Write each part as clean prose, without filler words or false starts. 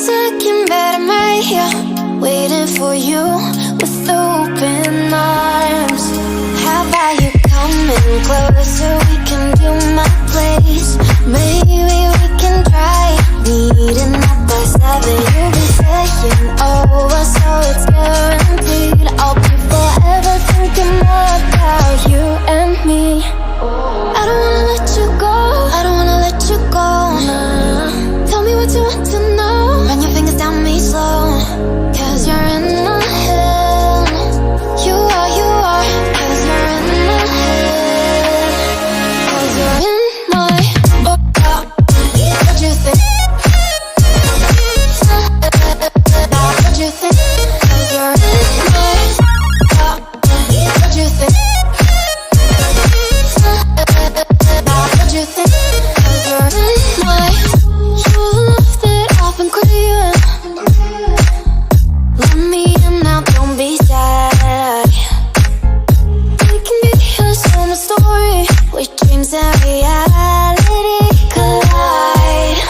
second bed, I'm right here, waiting for you with open arms. How about you coming closer? We can do my place. Maybe we can try meeting up by 7. You'll be saying over, so it's guaranteed. I'll be forever thinking more about you and me. I don't wanna let you go, I don't wanna let you go. Tell me what you want to know. Run your fingers down me slow, cause you're in my head. You are, cause you're in my head. Cause you're in my what you think? What you think? Cause you're in my what you think? What you think? Cause you're in my. You left it off and clear. Let me in now, don't be sad. We can be a summer story where dreams and reality collide.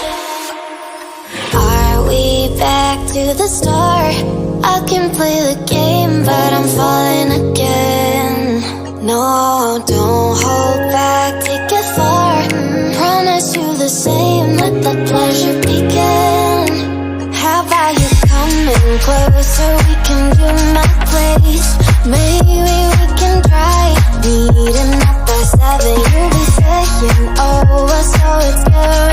Are we back to the start? I can play the game, but I'm falling again. No, don't hold back, take it far. Promise you the same, let the pleasure begin. How about you coming closer? We can do my place. Maybe we can try meeting up by 7. You'll be saying over, so it's good.